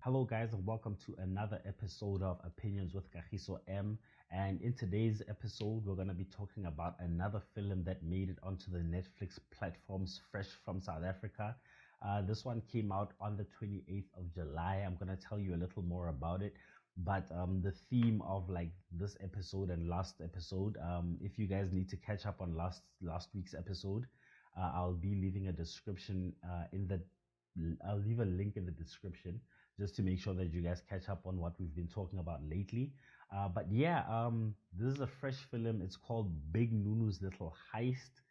Hello, guys, and welcome to another episode of Opinions with KagisoEm. And in today's episode, we're going to be talking about another film that made it onto the Netflix platforms fresh from South Africa. This one came out on the 28th of July. I'm going to tell you a little more about it. But the theme of like this episode and last episode, if you guys need to catch up on last week's episode, I'll be leaving a description I'll leave a link in the description just to make sure that you guys catch up on what we've been talking about lately. But yeah, this is a fresh film. It's called Big Nunu's Little Heist.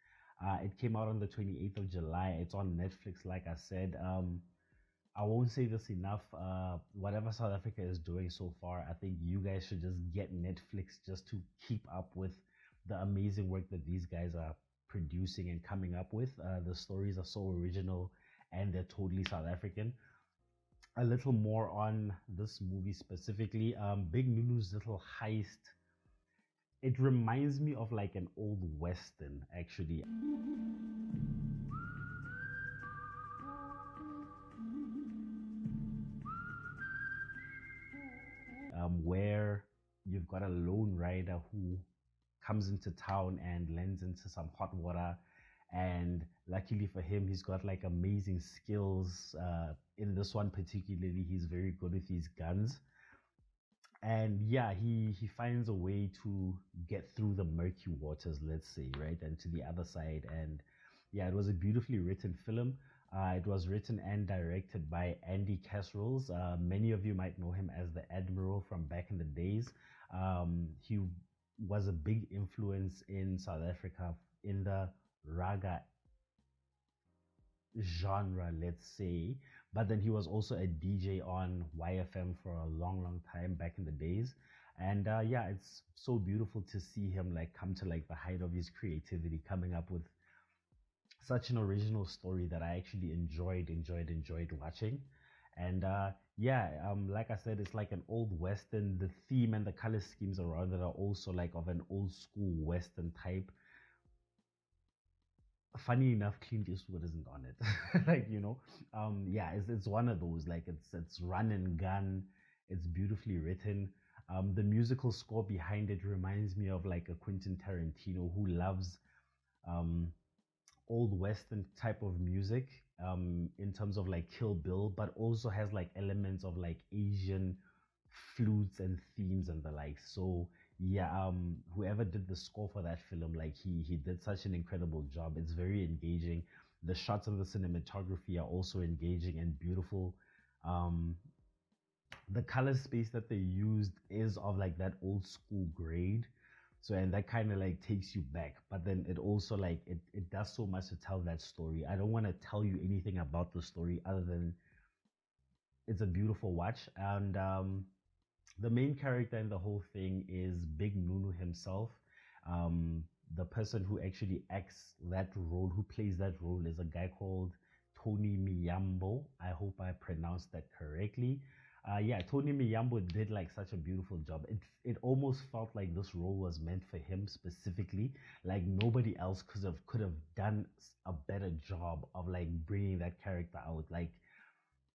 It came out on the 28th of July. It's on Netflix, like I said. I won't say this enough. Whatever South Africa is doing so far, I think you guys should just get Netflix just to keep up with the amazing work that these guys are producing and coming up with. The stories are so original and they're totally South African. A little more on this movie specifically. Big Nunu's Little Heist. It reminds me of like an old Western, actually. Where you've got a lone rider who comes into town and lends into some hot water, and luckily for him, he's got like amazing skills. In this one particularly, he's very good with his guns, and yeah, he finds a way to get through the murky waters, let's say, right, and to the other side. And yeah, it was a beautifully written film. It was written and directed by Andy Casseroles. Many of you might know him as the Admiral from back in the days. He was a big influence in South Africa in the raga genre, let's say. But then he was also a DJ on YFM for a long time back in the days. And yeah, it's so beautiful to see him like come to like the height of his creativity, coming up with such an original story that I actually enjoyed watching. And yeah, like I said, it's like an old Western. The theme and the color schemes around it are also like of an old school Western type. Funny enough, Clint Eastwood isn't on it. Like, yeah, it's one of those. Like it's run and gun. It's beautifully written. The musical score behind it reminds me of like a Quentin Tarantino who loves um old Western type of music, in terms of like Kill Bill, but also has like elements of like Asian flutes and themes and the like. So yeah, whoever did the score for that film, like he did such an incredible job. It's very engaging. The shots and the cinematography are also engaging and beautiful. Um, the color space that they used is of like that old school grade, so, and that kind of like takes you back, but then it also like it does so much to tell that story. I don't want to tell you anything about the story other than it's a beautiful watch. And the main character in the whole thing is Big Nunu himself. um the person who actually acts that role, who plays that role, is a guy called Tony Miyambo. I hope I pronounced that correctly. Yeah, Tony Miyambo did like such a beautiful job. It almost felt like this role was meant for him specifically. Like nobody else could have done a better job of like bringing that character out. Like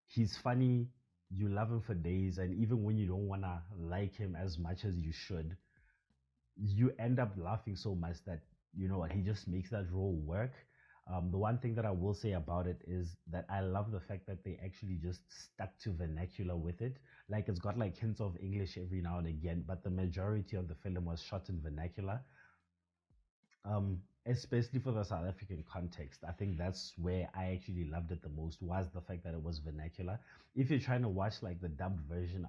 he's funny, you love him for days, and even when you don't wanna like him as much as you should, you end up laughing so much that you know what, he just makes that role work. The one thing that I will say about it is that I love the fact that they actually just stuck to vernacular with it. Like it's got like hints of English every now and again, but the majority of the film was shot in vernacular. Especially for the South African context, I think that's where I actually loved it the most, was the fact that it was vernacular. If you're trying to watch like the dubbed version,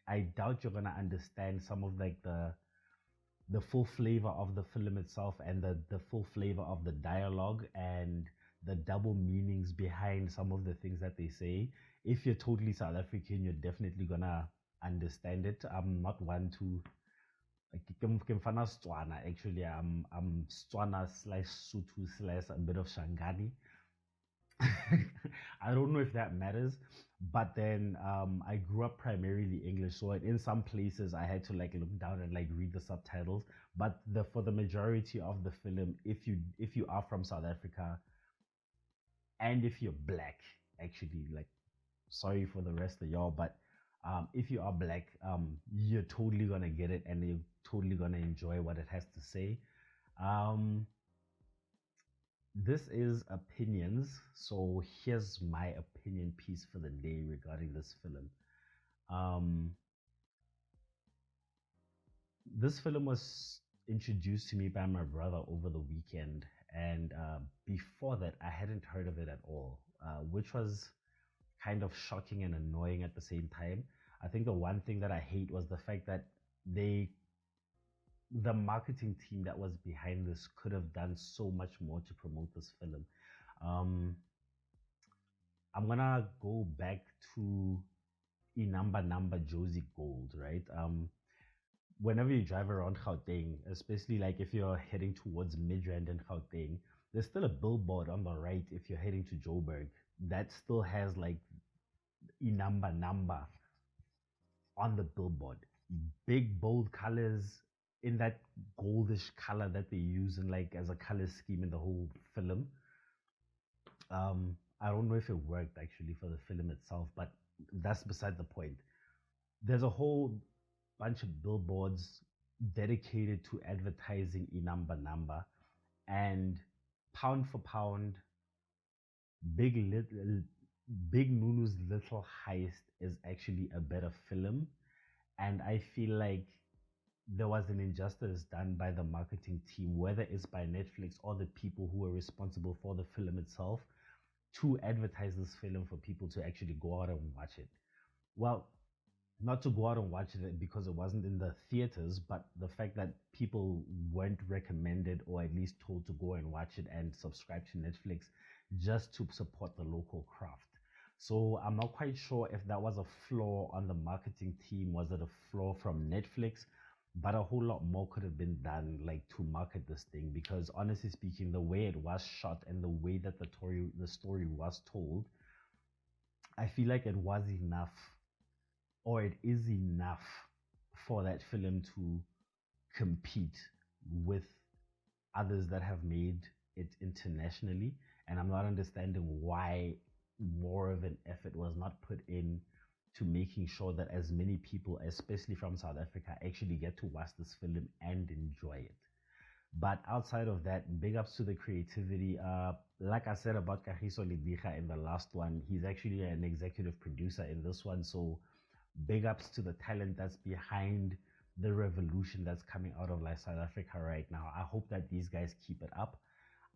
I doubt you're gonna understand some of like the full flavor of the film itself, and the full flavor of the dialogue and the double meanings behind some of the things that they say. If you're totally South African, you're definitely gonna understand it. I'm not one to like Kemfana Stswana. Actually, I'm Stswana slash Sutu slash a bit of Shangani. I don't know if that matters, but then I grew up primarily English, so in some places I had to like look down and like read the subtitles. But the for the majority of the film, if you are from South Africa and if you're black, actually, like sorry for the rest of y'all, but If you are black, you're totally gonna get it and you're totally gonna enjoy what it has to say. Um, this is opinions, so here's my opinion piece for the day regarding this film. Um, this film was introduced to me by my brother over the weekend, and before that, I hadn't heard of it at all, which was kind of shocking and annoying at the same time. I think the one thing that I hate was the fact that they, the marketing team that was behind this, could have done so much more to promote this film. Um, I'm gonna go back to number Josie Gold, right? Whenever you drive around Gauteng, especially like if you're heading towards Midrand and Gauteng, there's still a billboard on the right if you're heading to Joburg that still has like number on the billboard. Big bold colors in that goldish color that they use in like as a color scheme in the whole film. I don't know if it worked actually for the film itself, but that's beside the point. There's a whole bunch of billboards dedicated to advertising number, and pound for pound, big little big Nunu's Little Heist is actually a better film, and I feel like there was an injustice done by the marketing team, whether it's by Netflix or the people who were responsible for the film itself, to advertise this film for people to actually go out and watch it. Well, not to go out and watch it because it wasn't in the theaters, but the fact that people weren't recommended or at least told to go and watch it and subscribe to Netflix just to support the local craft. So I'm not quite sure if that was a flaw on the marketing team. Was it a flaw from Netflix? But a whole lot more could have been done, like to market this thing. Because honestly speaking, the way it was shot and the way that the story was told, I feel like it was enough, or it is enough for that film to compete with others that have made it internationally. And I'm not understanding why more of an effort was not put in to making sure that as many people, especially from South Africa, actually get to watch this film and enjoy it. But outside of that, big ups to the creativity. Like I said about Kagiso in the last one, he's actually an executive producer in this one. So big ups to the talent that's behind the revolution that's coming out of like South Africa right now. I hope that these guys keep it up.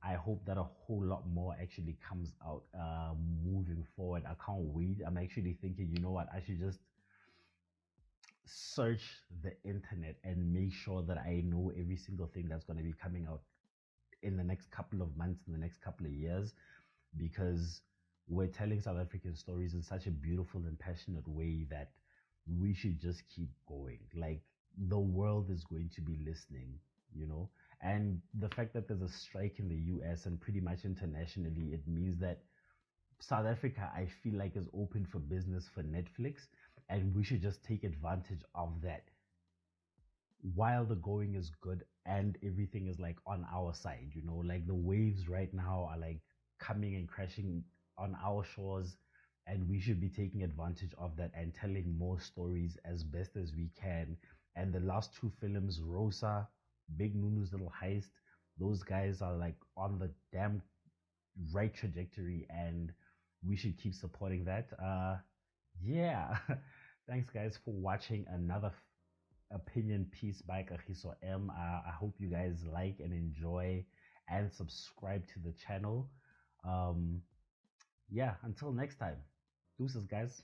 I hope that a whole lot more actually comes out moving forward. I can't wait. I'm actually thinking, you know what, I should just search the internet and make sure that I know every single thing that's going to be coming out in the next couple of months, in the next couple of years, because we're telling South African stories in such a beautiful and passionate way that we should just keep going. Like, the world is going to be listening, you know? And the fact that there's a strike in the US and pretty much internationally, it means that South Africa, I feel like, is open for business for Netflix, and we should just take advantage of that while the going is good and everything is like on our side, you know, like the waves right now are like coming and crashing on our shores, and we should be taking advantage of that and telling more stories as best as we can. And the last two films, Rosa, Big Nunu's Little Heist, those guys are like on the damn right trajectory, and we should keep supporting that. Yeah. Thanks, guys, for watching another opinion piece by KagisoEm. I hope you guys like and enjoy and subscribe to the channel. Yeah, until next time. Deuces, guys.